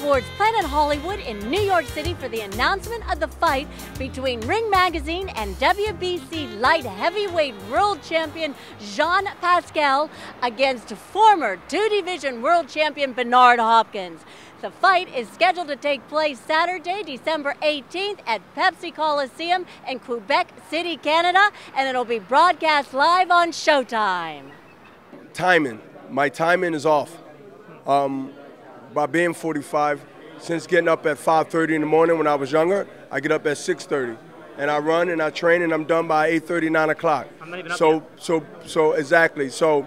towards Planet Hollywood in New York City for the announcement of the fight between Ring Magazine and WBC light heavyweight world champion Jean Pascal against former two-division world champion Bernard Hopkins. The fight is scheduled to take place Saturday, December 18th at Pepsi Coliseum in Quebec City, Canada, and it'll be broadcast live on Showtime. Timing. My timing is off. By being 45, since getting up at 5:30 in the morning when I was younger, I get up at 6:30. And I run and I train and I'm done by 8:30, 9 o'clock. I'm not even up yet. So exactly. So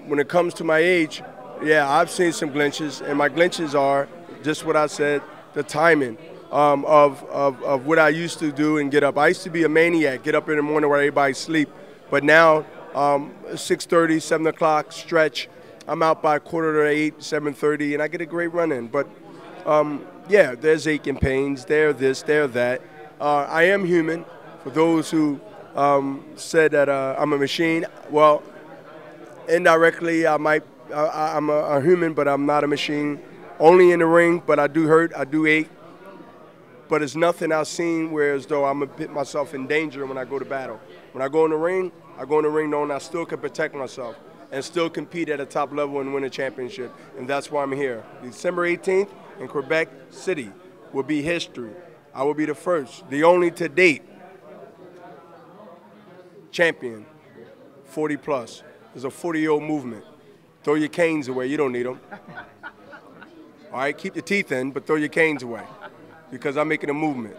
when it comes to my age, yeah, I've seen some glitches, and my glitches are just what I said, the timing of what I used to do and get up. I used to be a maniac, get up in the morning while everybody sleep. But now, 6:30, 7 o'clock, stretch. I'm out by 7:45, 7:30, and I get a great run in. But, yeah, there's aching pains, there this, there that. I am human. For those who said that I'm a machine, well, indirectly, I'm a human, but I'm not a machine. Only in the ring, but I do hurt, I do ache. But it's nothing I've seen where as though I'm going to put myself in danger when I go to battle. When I go in the ring, I go in the ring knowing I still can protect myself and still compete at a top level and win a championship. And that's why I'm here. December 18th in Quebec City will be history. I will be the first, the only to date champion, 40 plus. There's a 40-year-old movement. Throw your canes away, you don't need them. All right, keep your teeth in, but throw your canes away because I'm making a movement,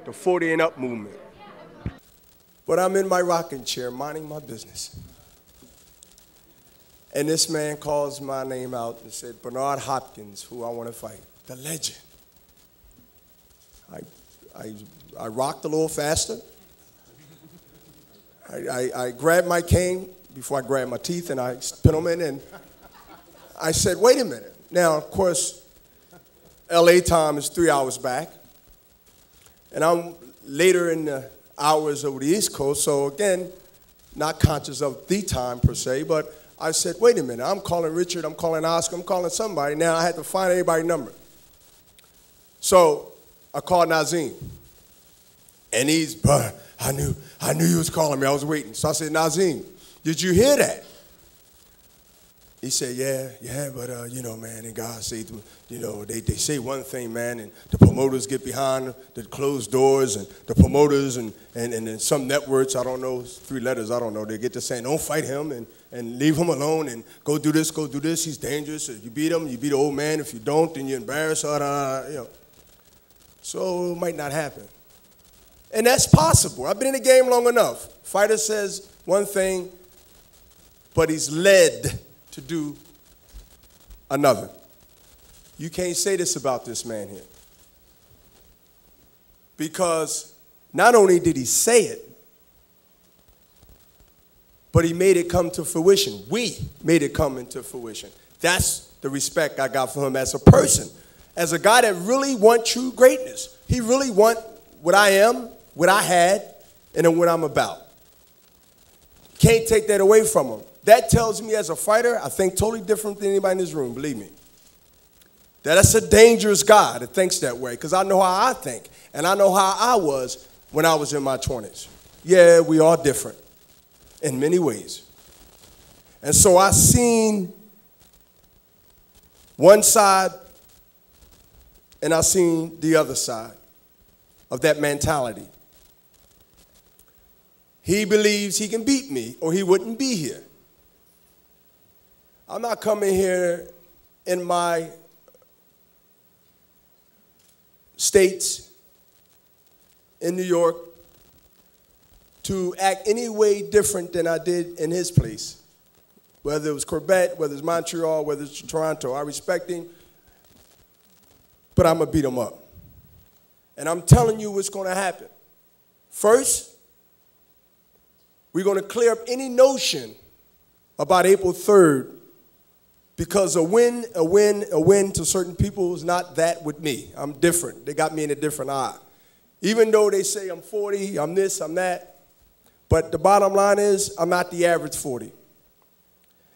the 40 and up movement. But I'm in my rocking chair minding my business. And this man calls my name out and said, Bernard Hopkins, who I want to fight, the legend. I rocked a little faster. I grabbed my cane before I grabbed my teeth, and I put them in, and I said, wait a minute. Now, of course, LA time is 3 hours back, and I'm later in the hours over the East Coast, so again, not conscious of the time per se, but I said, wait a minute, I'm calling Richard, I'm calling Oscar, I'm calling somebody. Now I had to find everybody's number. So I called Nazim, and I knew he was calling me, I was waiting. So I said, Nazim, did you hear that? He said, yeah, but you know, man, and God say, you know, they say one thing, man, and the promoters get behind the closed doors, and the promoters and some networks, I don't know, 3 letters, I don't know, they get to saying, don't fight him and leave him alone and go do this, he's dangerous. If you beat him, you beat the old man. If you don't, then you're embarrassed, you know. So it might not happen. And that's possible. I've been in the game long enough. Fighter says one thing, but he's led to do another. You can't say this about this man here. Because not only did he say it, but he made it come to fruition. We made it come into fruition. That's the respect I got for him as a person, as a guy that really wants true greatness. He really wants what I am, what I had, and what I'm about. Can't take that away from him. That tells me as a fighter, I think totally different than anybody in this room, believe me. That's a dangerous guy that thinks that way, because I know how I think, and I know how I was when I was in my 20s. Yeah, we are different in many ways. And so I seen one side, and I seen the other side of that mentality. He believes he can beat me, or he wouldn't be here. I'm not coming here in my states, in New York, to act any way different than I did in his place. Whether it was Quebec, whether it's Montreal, whether it's Toronto, I respect him, but I'm going to beat him up. And I'm telling you what's going to happen. First, we're going to clear up any notion about April 3rd, because a win to certain people is not that with me. I'm different. They got me in a different eye. Even though they say I'm 40, I'm this, I'm that, but the bottom line is I'm not the average 40.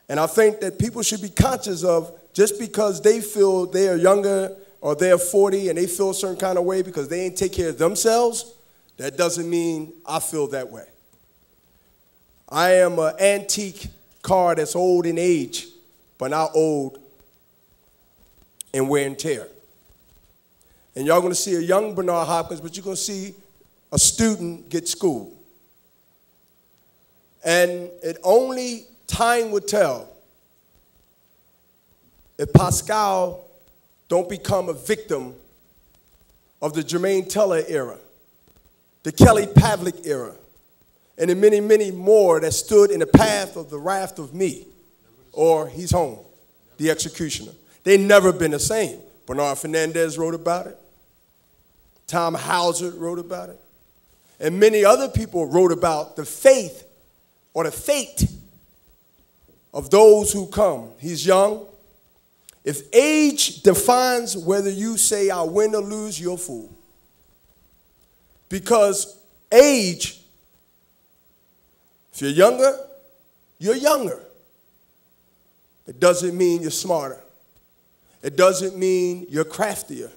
And I think that people should be conscious of, just because they feel they are younger or they're 40 and they feel a certain kind of way because they ain't take care of themselves, that doesn't mean I feel that way. I am an antique car that's old in age, but not old in wear and tear. And y'all going to see a young Bernard Hopkins, but you're going to see a student get schooled. And it only time would tell if Pascal don't become a victim of the Jermaine Teller era, the Kelly Pavlik era, and the many, many more that stood in the path of the wrath of me, or he's home, the executioner. They never been the same. Bernard Fernandez wrote about it. Tom Hauser wrote about it. And many other people wrote about the faith or the fate of those who come. He's young. If age defines whether you say I win or lose, you're a fool. Because age, if you're younger, you're younger. It doesn't mean you're smarter. It doesn't mean you're craftier.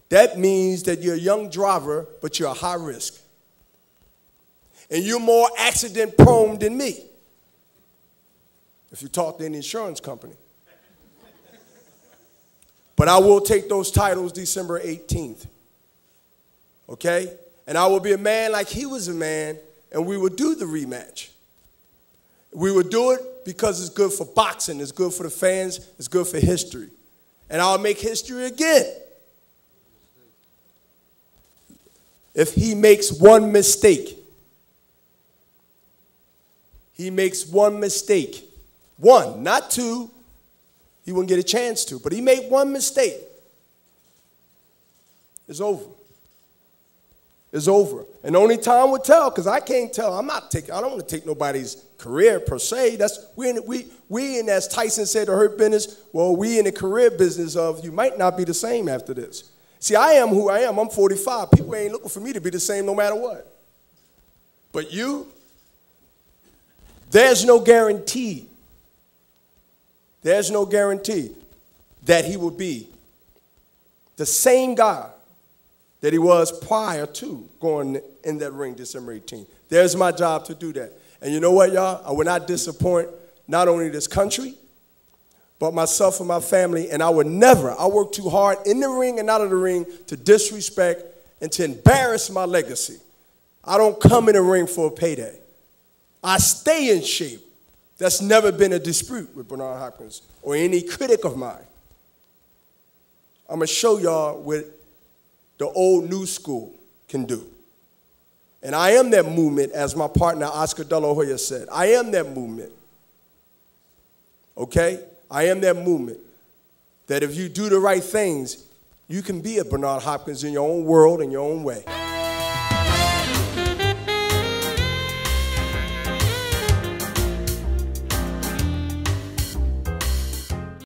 That means that you're a young driver, but you're a high risk. And you're more accident prone than me, if you talk to any insurance company. But I will take those titles December 18th, okay? And I will be a man like he was a man, and we will do the rematch. We will do it because it's good for boxing, it's good for the fans, it's good for history. And I'll make history again. If he makes one mistake, one, not two, he wouldn't get a chance to, but he made one mistake, it's over. It's over. And only time will tell, because I can't tell. I don't want to take nobody's career per se. We in, as Tyson said, the hurt business, well, we in the career business of you might not be the same after this. See, I am who I am. I'm 45. People ain't looking for me to be the same no matter what. But you, there's no guarantee. There's no guarantee that he will be the same guy that he was prior to going in that ring December 18th. There's my job to do that. And you know what, y'all? I will not disappoint not only this country, but myself and my family. And I would never, I work too hard in the ring and out of the ring to disrespect and to embarrass my legacy. I don't come in the ring for a payday. I stay in shape. That's never been a dispute with Bernard Hopkins or any critic of mine. I'm going to show y'all what the old new school can do. And I am that movement, as my partner Oscar De La Hoya said. I am that movement. Okay? I am that movement. That if you do the right things, you can be a Bernard Hopkins in your own world, in your own way.